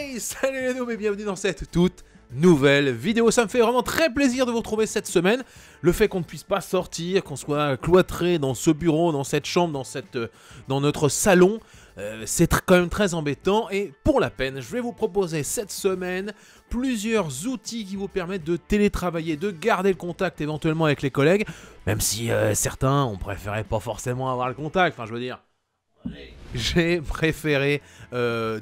Hey, salut les noobs et bienvenue dans cette toute nouvelle vidéo. Ça me fait vraiment très plaisir de vous retrouver cette semaine. Le fait qu'on ne puisse pas sortir, qu'on soit cloîtré dans ce bureau, dans cette chambre, dans notre salon, c'est quand même très embêtant. Et pour la peine, je vais vous proposer cette semaine plusieurs outils qui vous permettent de télétravailler, de garder le contact éventuellement avec les collègues, même si certains ont préféré pas forcément avoir le contact, enfin je veux dire... J'ai préféré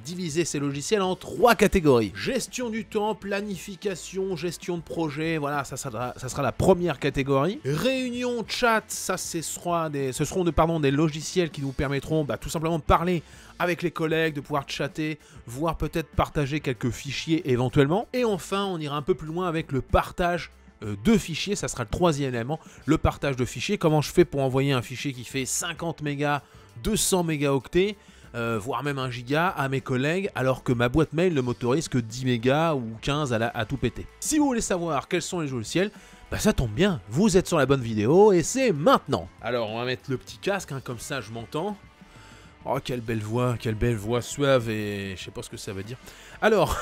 diviser ces logiciels en 3 catégories. Gestion du temps, planification, gestion de projet, voilà, ça sera la première catégorie. Réunion, chat, ça ce seront des logiciels qui nous permettront tout simplement de parler avec les collègues, de pouvoir chatter, voire peut-être partager quelques fichiers éventuellement. Et enfin, on ira un peu plus loin avec le partage de fichiers, ça sera le troisième élément, le partage de fichiers. Comment je fais pour envoyer un fichier qui fait 50 mégas, 200 mégaoctets, voire même 1 giga à mes collègues, alors que ma boîte mail ne m'autorise que 10 mégas ou 15 à tout péter. Si vous voulez savoir quels sont les logiciels, ça tombe bien, vous êtes sur la bonne vidéo et c'est maintenant. Alors on va mettre le petit casque, comme ça je m'entends. Oh quelle belle voix suave et je sais pas ce que ça veut dire. Alors...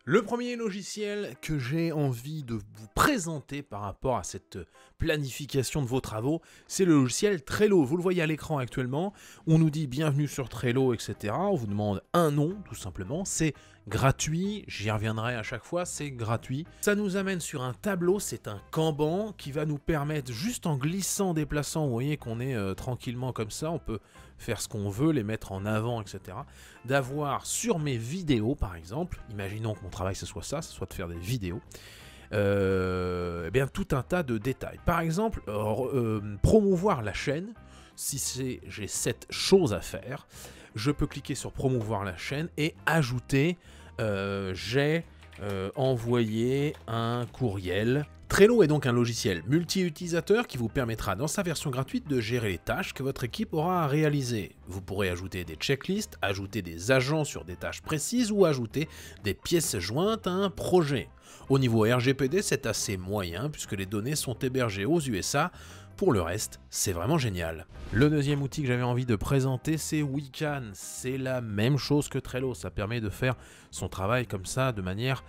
Le premier logiciel que j'ai envie de vous présenter par rapport à cette planification de vos travaux, c'est le logiciel Trello. Vous le voyez à l'écran actuellement, on nous dit bienvenue sur Trello, etc. On vous demande un nom, tout simplement, c'est gratuit, j'y reviendrai à chaque fois, c'est gratuit. Ça nous amène sur un tableau, c'est un Kanban qui va nous permettre, juste en glissant, déplaçant, vous voyez qu'on est tranquillement comme ça, on peut faire ce qu'on veut, les mettre en avant, etc. D'avoir sur mes vidéos, par exemple, imaginons que mon travail ce soit de faire des vidéos, eh bien tout un tas de détails. Par exemple, promouvoir la chaîne, si j'ai cette chose à faire, je peux cliquer sur promouvoir la chaîne et ajouter j'ai envoyé un courriel. Trello est donc un logiciel multi-utilisateur qui vous permettra dans sa version gratuite de gérer les tâches que votre équipe aura à réaliser. Vous pourrez ajouter des checklists, ajouter des agents sur des tâches précises ou ajouter des pièces jointes à un projet. Au niveau RGPD, c'est assez moyen puisque les données sont hébergées aux USA. Pour le reste, c'est vraiment génial. Le deuxième outil que j'avais envie de présenter, c'est Wecan. C'est la même chose que Trello. Ça permet de faire son travail comme ça, de manière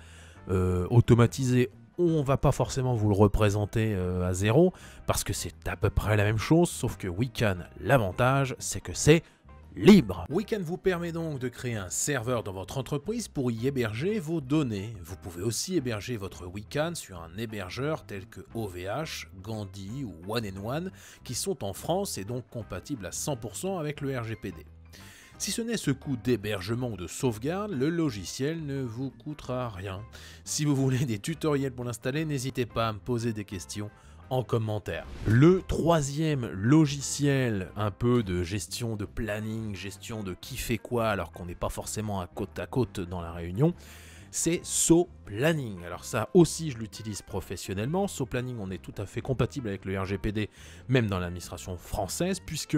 automatisée. On va pas forcément vous le représenter à zéro, parce que c'est à peu près la même chose, sauf que Wecan, l'avantage, c'est que c'est libre. Wecan vous permet donc de créer un serveur dans votre entreprise pour y héberger vos données. Vous pouvez aussi héberger votre Wecan sur un hébergeur tel que OVH, Gandhi ou One and One, qui sont en France et donc compatibles à 100% avec le RGPD. Si ce n'est ce coût d'hébergement ou de sauvegarde, le logiciel ne vous coûtera rien. Si vous voulez des tutoriels pour l'installer, n'hésitez pas à me poser des questions en commentaire. Le troisième logiciel, un peu de gestion de planning, gestion de qui fait quoi alors qu'on n'est pas forcément à côte dans la réunion, c'est SoPlanning. Alors ça aussi je l'utilise professionnellement. SoPlanning, on est tout à fait compatible avec le RGPD, même dans l'administration française, puisque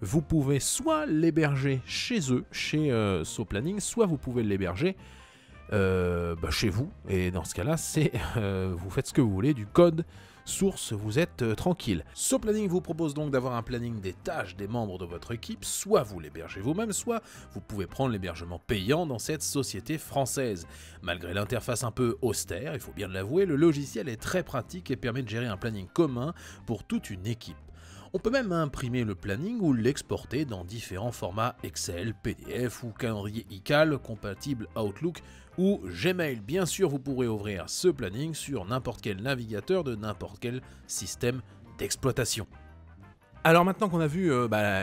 vous pouvez soit l'héberger chez eux, chez SoPlanning, soit vous pouvez l'héberger chez vous. Et dans ce cas-là, vous faites ce que vous voulez, du code source, vous êtes tranquille. SoPlanning vous propose donc d'avoir un planning des tâches des membres de votre équipe, soit vous l'hébergez vous-même, soit vous pouvez prendre l'hébergement payant dans cette société française. Malgré l'interface un peu austère, il faut bien l'avouer, le logiciel est très pratique et permet de gérer un planning commun pour toute une équipe. On peut même imprimer le planning ou l'exporter dans différents formats Excel, PDF ou calendrier iCal compatible Outlook ou Gmail. Bien sûr, vous pourrez ouvrir ce planning sur n'importe quel navigateur de n'importe quel système d'exploitation. Alors maintenant qu'on a vu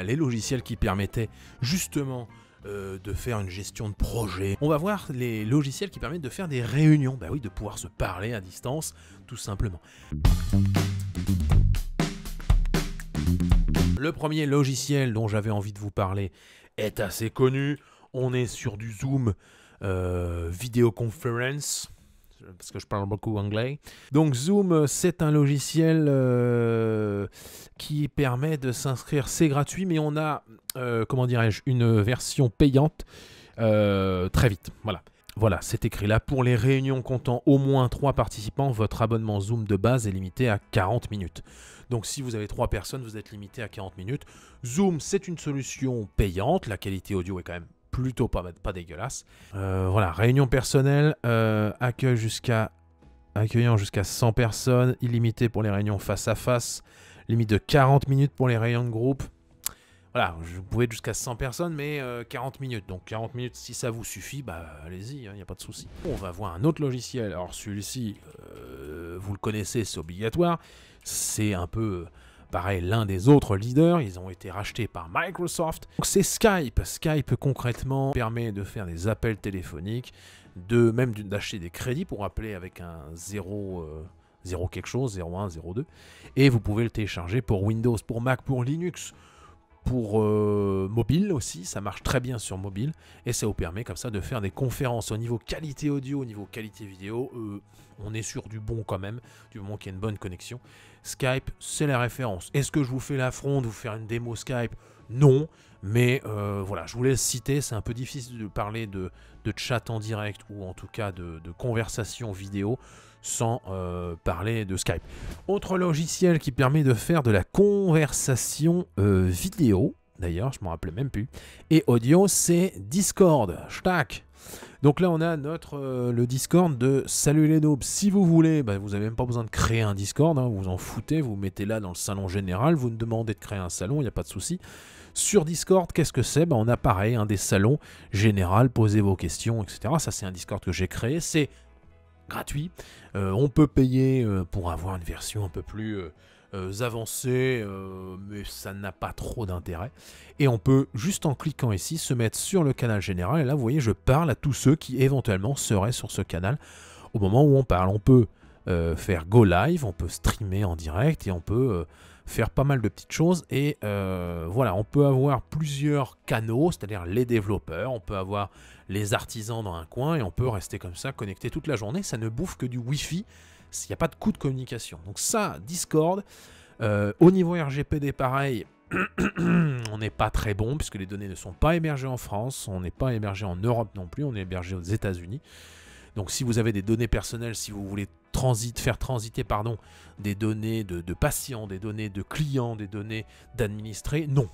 les logiciels qui permettaient justement de faire une gestion de projet, on va voir les logiciels qui permettent de faire des réunions, oui, de pouvoir se parler à distance, tout simplement. Le premier logiciel dont j'avais envie de vous parler est assez connu. On est sur du Zoom Video Conference, parce que je parle beaucoup anglais. Donc Zoom, c'est un logiciel qui permet de s'inscrire. C'est gratuit, mais on a, comment dirais-je, une version payante très vite. Voilà. Voilà, c'est écrit là. Pour les réunions comptant au moins 3 participants, votre abonnement Zoom de base est limité à 40 minutes. Donc si vous avez 3 personnes, vous êtes limité à 40 minutes. Zoom, c'est une solution payante. La qualité audio est quand même plutôt pas dégueulasse. Voilà, réunion personnelle, accueillant jusqu'à 100 personnes, illimité pour les réunions face à face, limite de 40 minutes pour les réunions de groupe. Voilà, vous pouvez être jusqu'à 100 personnes, mais 40 minutes. Donc 40 minutes, si ça vous suffit, bah allez-y, il n'y a pas de souci. On va voir un autre logiciel. Alors celui-ci, vous le connaissez, c'est obligatoire. C'est un peu pareil, l'un des autres leaders. Ils ont été rachetés par Microsoft. Donc c'est Skype. Skype, concrètement, permet de faire des appels téléphoniques, même d'acheter des crédits pour appeler avec un 0 quelque chose, 01, 02. Et vous pouvez le télécharger pour Windows, pour Mac, pour Linux, pour mobile aussi, ça marche très bien sur mobile et ça vous permet comme ça de faire des conférences au niveau qualité audio, au niveau qualité vidéo. On est sur du bon quand même, du moment qu'il y a une bonne connexion. Skype, c'est la référence. Est-ce que je vous fais l'affront de vous faire une démo Skype? Non, mais voilà, je vous laisse citer. C'est un peu difficile de parler de chat en direct ou en tout cas de conversation vidéo sans parler de Skype. Autre logiciel qui permet de faire de la conversation vidéo, d'ailleurs, je ne m'en rappelais même plus, et audio, c'est Discord. Schtack. Donc là, on a le Discord de Salut les Daubes. Si vous voulez, bah, vous n'avez même pas besoin de créer un Discord, hein, vous en foutez, vous mettez là dans le salon général, vous nous demandez de créer un salon, il n'y a pas de souci. Sur Discord, qu'est-ce que c'est? Bah, on a pareil, des salons général, posez vos questions, etc. Ça, c'est un Discord que j'ai créé, c'est gratuit. On peut payer pour avoir une version un peu plus avancée, mais ça n'a pas trop d'intérêt. Et on peut, juste en cliquant ici, se mettre sur le canal général. Et là, vous voyez, je parle à tous ceux qui éventuellement seraient sur ce canal au moment où on parle. On peut faire go live, on peut streamer en direct et on peut faire pas mal de petites choses. Et voilà, on peut avoir plusieurs canaux, c'est-à-dire les développeurs, on peut avoir les artisans dans un coin et on peut rester comme ça connecté toute la journée. Ça ne bouffe que du Wi-Fi, il n'y a pas de coût de communication. Donc ça, Discord, au niveau RGPD pareil, on n'est pas très bon puisque les données ne sont pas hébergées en France, on n'est pas hébergé en Europe non plus, on est hébergé aux États-Unis. Donc si vous avez des données personnelles, si vous voulez faire transiter des données de patients, des données de clients, des données d'administrés, non,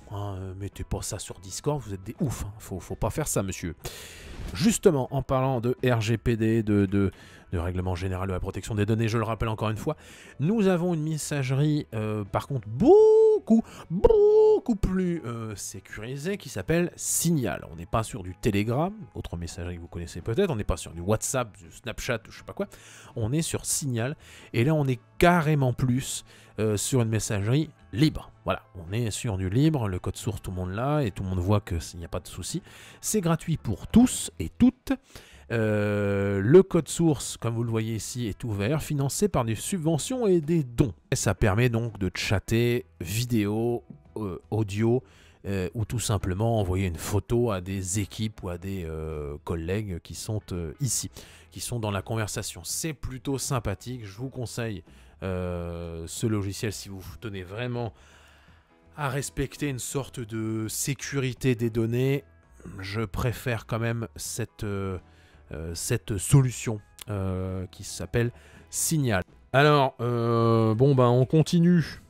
mettez pas ça sur Discord, vous êtes des oufs, faut pas faire ça monsieur. Justement, en parlant de RGPD, de règlement général de la protection des données, je le rappelle encore une fois, nous avons une messagerie par contre beaucoup plus sécurisée qui s'appelle Signal. On n'est pas sur du Telegram, autre messagerie que vous connaissez peut-être, on n'est pas sur du WhatsApp, du Snapchat, je sais pas quoi, on est sur Signal et là on est carrément plus sur une messagerie libre. Voilà, on est sur du libre, le code source tout le monde l'a et tout le monde voit qu'il n'y a pas de souci. C'est gratuit pour tous et toutes. Le code source, comme vous le voyez ici, est ouvert, financé par des subventions et des dons. Et ça permet donc de chatter vidéo, audio, ou tout simplement envoyer une photo à des équipes ou à des collègues qui sont ici, qui sont dans la conversation. C'est plutôt sympathique, je vous conseille ce logiciel si vous tenez vraiment à respecter une sorte de sécurité des données. Je préfère quand même cette solution qui s'appelle Signal. Alors, on continue.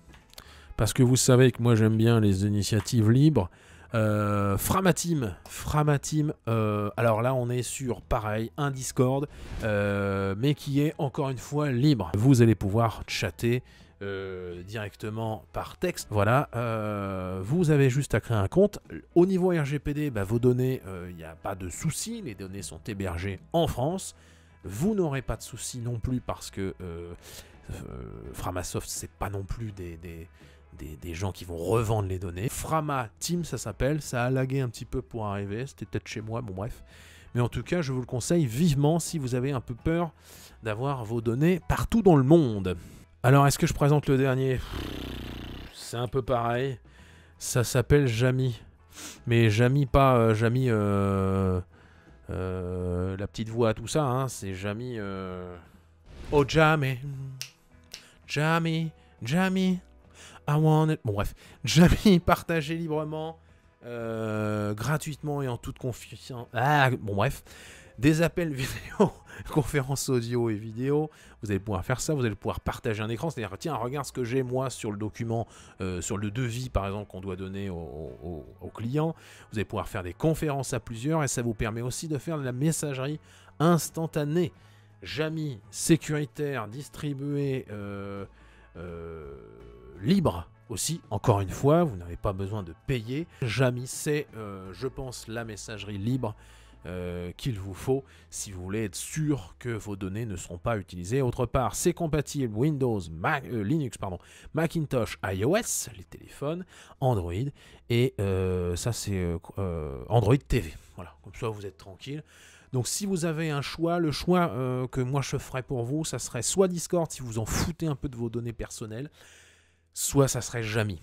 Parce que vous savez que moi j'aime bien les initiatives libres. Framateam. Alors là on est sur pareil un Discord, mais qui est encore une fois libre. Vous allez pouvoir chatter directement par texte. Voilà, vous avez juste à créer un compte. Au niveau RGPD, vos données, il n'y a pas de souci. Les données sont hébergées en France. Vous n'aurez pas de souci non plus parce que Framasoft, c'est pas non plus des gens qui vont revendre les données. Framateam, ça s'appelle. Ça a lagué un petit peu pour arriver. C'était peut-être chez moi, bon bref. Mais en tout cas, je vous le conseille vivement si vous avez un peu peur d'avoir vos données partout dans le monde. Alors, est-ce que je présente le dernier? C'est un peu pareil. Ça s'appelle Jamy. Mais Jamy, pas Jamy, la petite voix, tout ça. Hein, c'est Jamy. Oh, Jamy. Jamy. I want it. Bon, bref. Jamy, partagé librement, gratuitement et en toute confiance. Ah, bon, bref. des appels vidéo, conférences audio et vidéo. Vous allez pouvoir faire ça, vous allez pouvoir partager un écran, c'est-à-dire tiens, regarde ce que j'ai moi sur le document, sur le devis par exemple qu'on doit donner au client. Vous allez pouvoir faire des conférences à plusieurs et ça vous permet aussi de faire de la messagerie instantanée. Jamy, sécuritaire, distribué, libre aussi, encore une fois, vous n'avez pas besoin de payer. Jamy, c'est, je pense, la messagerie libre qu'il vous faut si vous voulez être sûr que vos données ne seront pas utilisées. Autre part, c'est compatible Windows, Linux, Macintosh, iOS, les téléphones, Android, et ça c'est Android TV. Voilà, comme ça vous êtes tranquille. Donc si vous avez un choix, le choix que moi je ferais pour vous, ça serait soit Discord si vous en foutez un peu de vos données personnelles, soit ça serait Jamy.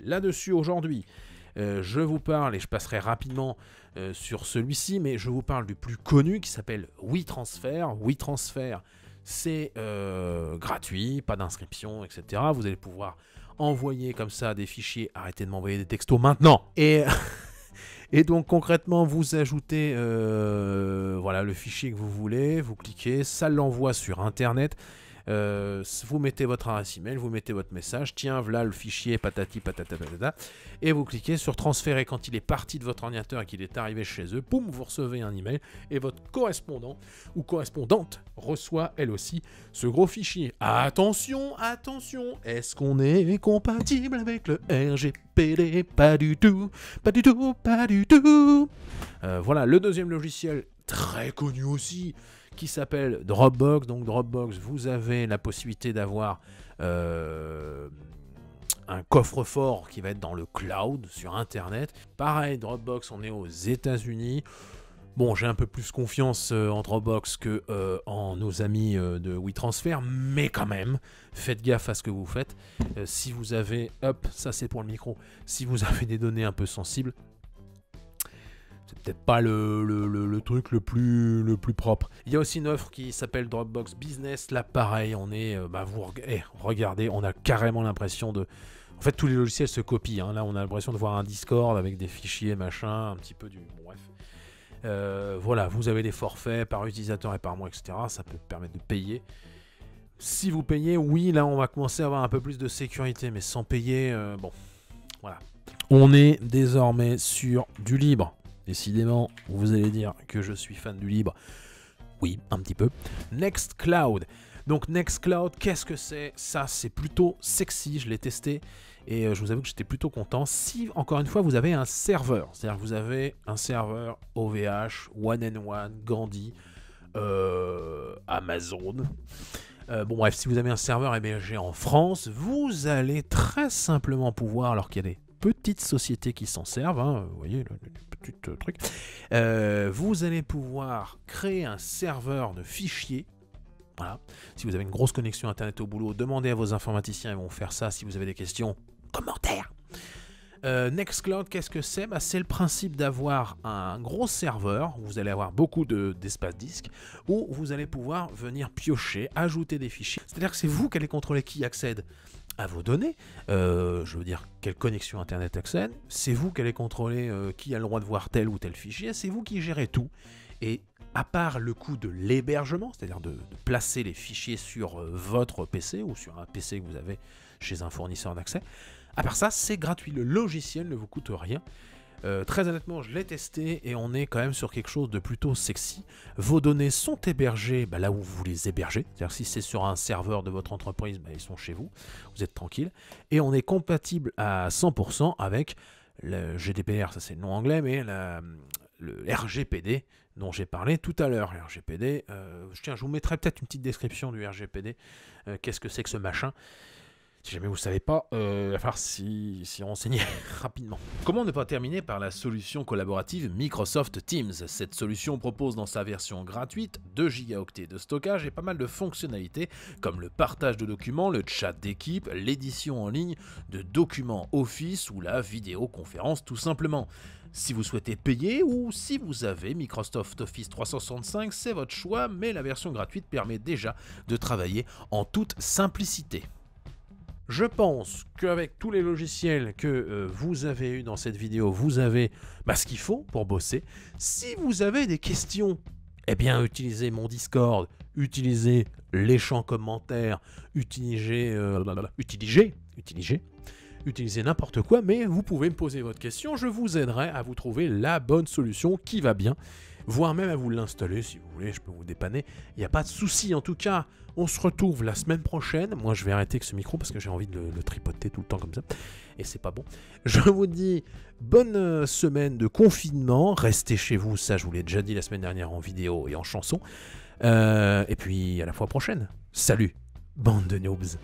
Là-dessus aujourd'hui, je vous parle, et je passerai rapidement sur celui-ci, mais je vous parle du plus connu qui s'appelle WeTransfer. WeTransfer, c'est gratuit, pas d'inscription, etc. Vous allez pouvoir envoyer comme ça des fichiers, arrêtez de m'envoyer des textos maintenant. Et donc concrètement, vous ajoutez voilà, le fichier que vous voulez, vous cliquez, ça l'envoie sur Internet. Vous mettez votre adresse email, vous mettez votre message, tiens, voilà le fichier, patati patata patata, et vous cliquez sur transférer. Quand il est parti de votre ordinateur et qu'il est arrivé chez eux, boum, vous recevez un email et votre correspondant ou correspondante reçoit elle aussi ce gros fichier. Attention, attention, est-ce qu'on est compatible avec le RGPD? Pas du tout, pas du tout, pas du tout. Voilà, le deuxième logiciel très connu aussi, qui s'appelle Dropbox. Donc Dropbox, vous avez la possibilité d'avoir un coffre-fort qui va être dans le cloud, sur Internet. Pareil, Dropbox, on est aux États-Unis. Bon, j'ai un peu plus confiance en Dropbox que en nos amis de WeTransfer, mais quand même, faites gaffe à ce que vous faites. Si vous avez, hop, ça c'est pour le micro, si vous avez des données un peu sensibles, c'est peut-être pas le truc le plus propre. Il y a aussi une offre qui s'appelle Dropbox Business. Là, pareil, on est, regardez, on a carrément l'impression de... En fait, tous les logiciels se copient. Hein. Là, on a l'impression de voir un Discord avec des fichiers, machin, un petit peu du... Bon, bref. Voilà, vous avez des forfaits par utilisateur et par mois, etc. Ça peut permettre de payer. Si vous payez, oui, là, on va commencer à avoir un peu plus de sécurité. Mais sans payer, bon, voilà. On est désormais sur du libre. Décidément, vous allez dire que je suis fan du libre. Oui, un petit peu. Nextcloud. Donc Nextcloud, qu'est-ce que c'est? Ça, c'est plutôt sexy, je l'ai testé. Et je vous avoue que j'étais plutôt content. Si, encore une fois, vous avez un serveur, c'est-à-dire que vous avez un serveur OVH, One and One, Gandhi, Amazon. Bon bref, si vous avez un serveur hébergé en France, vous allez très simplement pouvoir, alors qu'il y a des petites sociétés qui s'en servent, hein, vous voyez, le petit truc, vous allez pouvoir créer un serveur de fichiers. Voilà. Si vous avez une grosse connexion Internet au boulot, demandez à vos informaticiens, ils vont faire ça. Si vous avez des questions, commentaires. Nextcloud, qu'est-ce que c'est? C'est le principe d'avoir un gros serveur, où vous allez avoir beaucoup d'espace disque, où vous allez pouvoir venir piocher, ajouter des fichiers. C'est-à-dire que c'est vous qui allez contrôler qui accède à vos données, je veux dire quelle connexion Internet accède, c'est vous qui allez contrôler qui a le droit de voir tel ou tel fichier, c'est vous qui gérez tout. Et à part le coût de l'hébergement, c'est-à-dire de placer les fichiers sur votre PC ou sur un PC que vous avez chez un fournisseur d'accès, à part ça, c'est gratuit. Le logiciel ne vous coûte rien. Très honnêtement, je l'ai testé et on est quand même sur quelque chose de plutôt sexy. Vos données sont hébergées là où vous les hébergez. C'est-à-dire que si c'est sur un serveur de votre entreprise, ils sont chez vous. Vous êtes tranquille. Et on est compatible à 100% avec le GDPR, ça c'est le nom anglais, mais le RGPD dont j'ai parlé tout à l'heure. RGPD, je vous mettrai peut-être une petite description du RGPD. Qu'est-ce que c'est que ce machin ? Si jamais vous ne savez pas, il va falloir s'y renseigner rapidement. Comment ne pas terminer par la solution collaborative Microsoft Teams? Cette solution propose dans sa version gratuite 2 gigaoctets de stockage et pas mal de fonctionnalités comme le partage de documents, le chat d'équipe, l'édition en ligne de documents Office ou la vidéoconférence tout simplement. Si vous souhaitez payer ou si vous avez Microsoft Office 365, c'est votre choix, mais la version gratuite permet déjà de travailler en toute simplicité. Je pense qu'avec tous les logiciels que vous avez eu dans cette vidéo, vous avez ce qu'il faut pour bosser. Si vous avez des questions, eh bien utilisez mon Discord, utilisez les champs commentaires, utilisez n'importe quoi, mais vous pouvez me poser votre question, je vous aiderai à vous trouver la bonne solution qui va bien, voire même à vous l'installer si vous voulez, je peux vous dépanner, il n'y a pas de souci. En tout cas, on se retrouve la semaine prochaine. Moi, je vais arrêter avec ce micro parce que j'ai envie de le tripoter tout le temps comme ça, et c'est pas bon. Je vous dis bonne semaine de confinement, restez chez vous, ça je vous l'ai déjà dit la semaine dernière en vidéo et en chanson, et puis à la fois prochaine. Salut, bande de noobs.